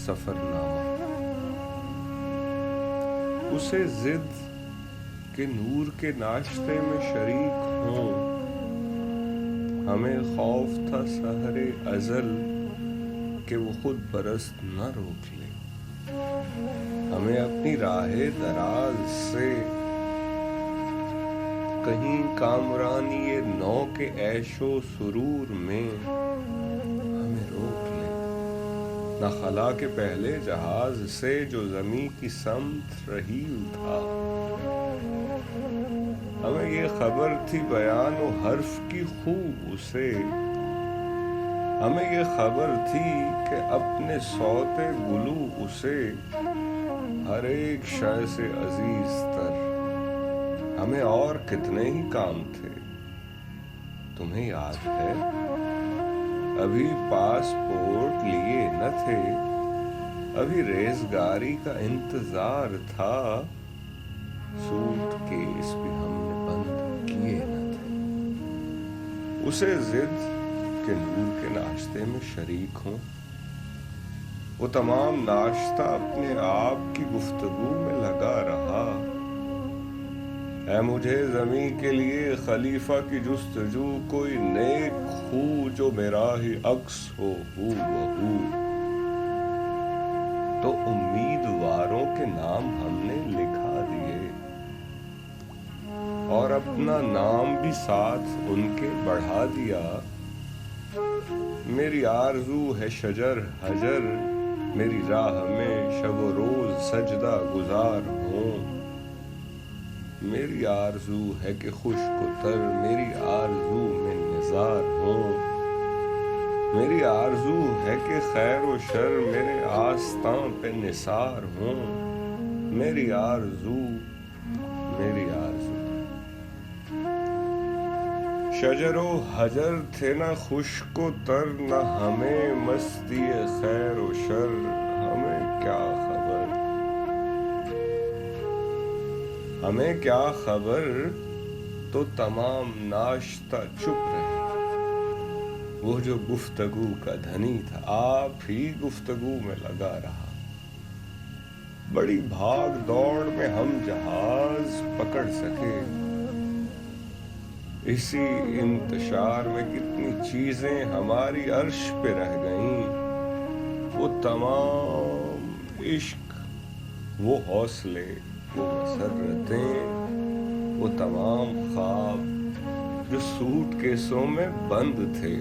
سفر نامہ۔ اسے ضد کہ نور کے ناشتے میں شریک ہوں، ہمیں خوف تھا سحر ازل کہ وہ خود برست نہ روک لے، ہمیں اپنی راہ دراز سے کہیں کامرانی نو کے عیش و سرور میں ہمیں روک لے، نہ خلا کے پہلے جہاز سے جو زمیں کی سمت رحیل تھا۔ ہمیں یہ خبر تھی بیان و حرف کی خوب اسے، ہمیں یہ خبر تھی کہ اپنے صوت گلو اسے ہر ایک شے سے عزیز تر۔ ہمیں اور کتنے ہی کام تھے، تمہیں یاد ہے ابھی پاسپورٹ لیے نہ تھے، ابھی ریزگاری کا انتظار تھا، سوٹ کیس بھی ہم نے بند کیے نہ تھے۔ اسے ضد کہ نور کے ناشتے میں شریک ہوں، وہ تمام ناشتہ اپنے آپ کی گفتگو میں لگا رہا۔ اے مجھے زمیں کے لیے خلیفہ کی جستجو، کوئی نیک خو جو میرا ہی عکس ہو بہو۔ تو امیدواروں کے نام ہم نے لکھا دیے اور اپنا نام بھی ساتھ ان کے بڑھا دیا۔ میری آرزو ہے شجر حجر، میری راہ میں شب و روز سجدہ گزار ہوں۔ میری آرزو ہے کہ خشک و تر میری آرزو میں نثار ہوں۔ میری آرزو ہے کہ خیر و شر میرے آستاں پہ نثار ہوں۔ میری آرزو، میری آرزو۔ شجر و حجر تھے نہ خشک و تر، نہ ہمیں مستی خیر و شر، ہمیں کیا خبر، ہمیں کیا خبر، تو تمام ناشتہ چپ رہے۔ وہ جو گفتگو کا دھنی تھا آپ ہی گفتگو میں لگا رہا۔ بڑی بھاگ دوڑ میں ہم جہاز پکڑ سکے، اسی انتشار میں کتنی چیزیں ہماری عرش پہ رہ گئیں۔ وہ تمام عشق، وہ حوصلے، وہ مسرتیں، وہ تمام خواب جو سوٹ کیسوں میں بند تھے۔